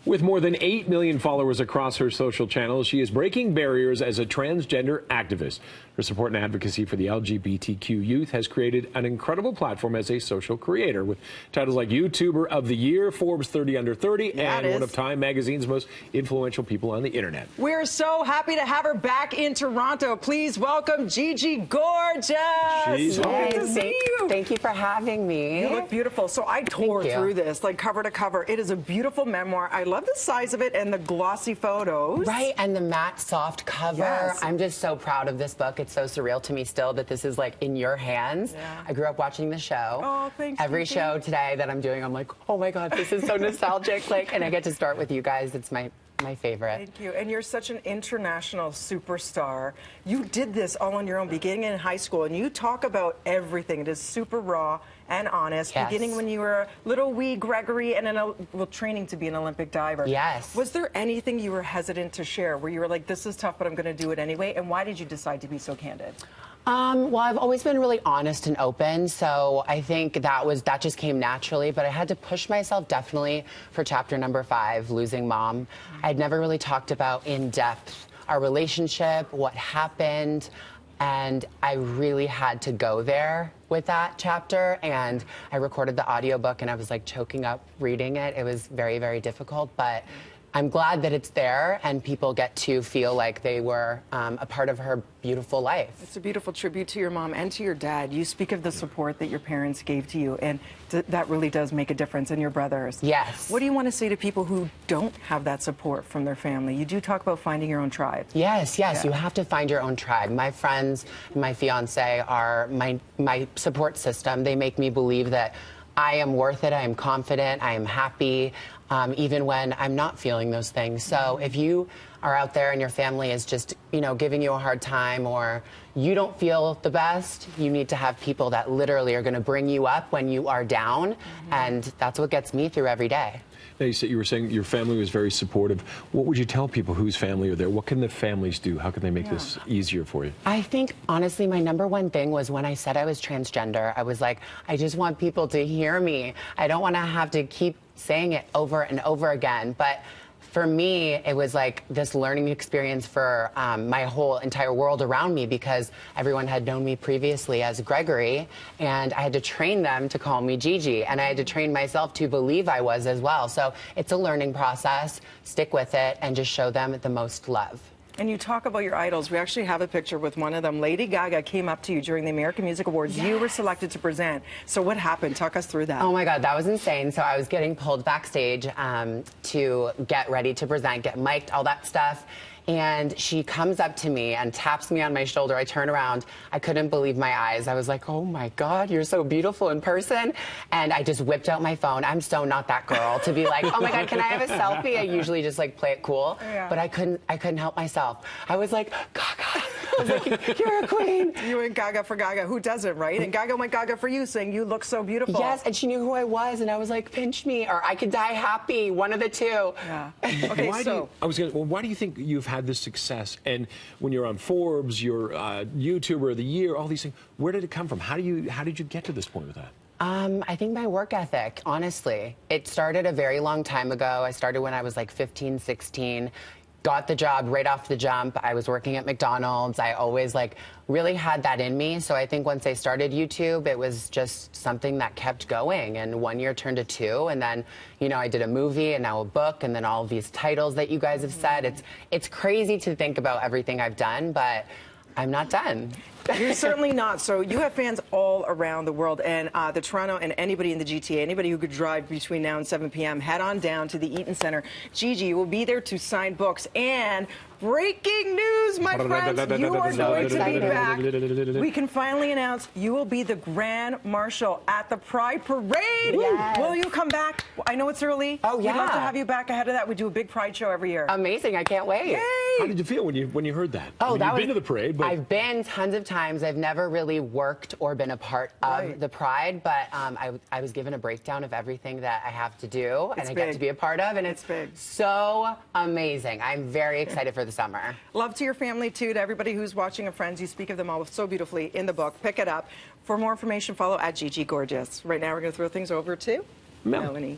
With more than 8 million followers across her social channels, she is breaking barriers as a transgender activist. Her support and advocacy for the LGBTQ youth has created an incredible platform as a social creator, with titles like YouTuber of the Year, Forbes 30 Under 30, and one of Time Magazine's most influential people on the internet. We're so happy to have her back in Toronto. Please welcome Gigi Gorgeous. She's Good to see you. Thank you for having me. You look beautiful. So I tore through this, like cover to cover. It is a beautiful memoir. I love the size of it and the glossy photos. Right, and the matte soft cover. Yes. I'm just so proud of this book. It's so surreal to me still that this is like in your hands. Yeah. I grew up watching the show. Oh, thanks. Every show today that I'm doing, I'm like, oh my God, this is so nostalgic. Like, and I get to start with you guys. It's my favorite. Thank you. And you're such an international superstar. You did this all on your own, beginning in high school, and you talk about everything. It is super raw and honest. Yes. Beginning when you were a little wee Gregory and training to be an Olympic diver. Yes. Was there anything you were hesitant to share where you were like, this is tough, but I'm going to do it anyway? And why did you decide to be so candid? Well, I've always been really honest and open, so I think that just came naturally, but I had to push myself definitely for chapter number 5, losing mom. I'd never really talked about in depth our relationship, what happened, and I really had to go there with that chapter, and I recorded the audiobook and I was like choking up reading it. It was very, very difficult, but I'm glad that it's there and people get to feel like they were a part of her beautiful life. It's a beautiful tribute to your mom and to your dad. You speak of the support that your parents gave to you, and that really does make a difference, in your brothers. Yes. What do you want to say to people who don't have that support from their family? You do talk about finding your own tribe. Yes, Yeah. you have to find your own tribe. My friends and my fiance are my support system. They make me believe that I am worth it, I am confident, I am happy, even when I'm not feeling those things. So if you are out there and your family is just, giving you a hard time, or you don't feel the best, you need to have people that literally are going to bring you up when you are down, and that's what gets me through every day. Now, you were saying your family was very supportive. What would you tell people whose family are there? What can the families do? How can they make this easier for you? I think, honestly, my number one thing was when I said I was transgender, I was like, I just want people to hear me. I don't want to have to keep saying it over and over again. But for me, it was like this learning experience for my whole entire world around me, because everyone had known me previously as Gregory, and I had to train them to call me Gigi, and I had to train myself to believe I was as well. So it's a learning process. Stick with it and just show them the most love. And you talk about your idols. We actually have a picture with one of them. Lady Gaga came up to you during the American Music Awards. Yes. You were selected to present. So what happened? Talk us through that. Oh my God, that was insane. So I was getting pulled backstage to get ready to present, get mic'd, all that stuff. And she comes up to me and taps me on my shoulder. I turn around. I couldn't believe my eyes. I was like, oh my God, you're so beautiful in person. And I just whipped out my phone. I'm so not that girl to be like, oh my God, can I have a selfie? I usually just like play it cool. Yeah. But I couldn't help myself. I was like, Gaga. I was like, you're a queen. You went Gaga for Gaga. Who doesn't, right? And Gaga went Gaga for you, saying you look so beautiful. Yes, and she knew who I was, and I was like, pinch me, or I could die happy, one of the two. Yeah. Okay, why do you think you've had this success? And when you're on Forbes, you're YouTuber of the Year, all these things, where did it come from? How did you get to this point with that? I think my work ethic, honestly. It started a very long time ago. I started when I was like 15, 16. Got the job right off the jump. I was working at McDonald's. I always really had that in me. So I think once I started YouTube, it was just something that kept going. And 1 year turned to 2. And then, I did a movie and now a book, and then all of these titles that you guys have said. It's crazy to think about everything I've done, but I'm not done. You're certainly not. So you have fans all around the world, and the Toronto and anybody in the GTA, anybody who could drive between now and 7 p.m., head on down to the Eaton Centre. Gigi will be there to sign books. And breaking news, my friends, you are going to be back. We can finally announce you will be the Grand Marshal at the Pride Parade. Yes. Will you come back? I know it's early. Oh, yeah. We'd love to have you back ahead of that. We do a big Pride show every year. Amazing. I can't wait. Yay! How did you feel when you heard that? Oh, you've been to the parade, but I've been tons of times. I've never really worked or been a part of the Pride, but I was given a breakdown of everything that I have to do and I get to be a part of, and it's so amazing. I'm very excited for the summer. Love to your family, too, to everybody who's watching and friends. You speak of them all so beautifully in the book. Pick it up. For more information, follow at Gigi Gorgeous. Right now, we're going to throw things over to Melanie.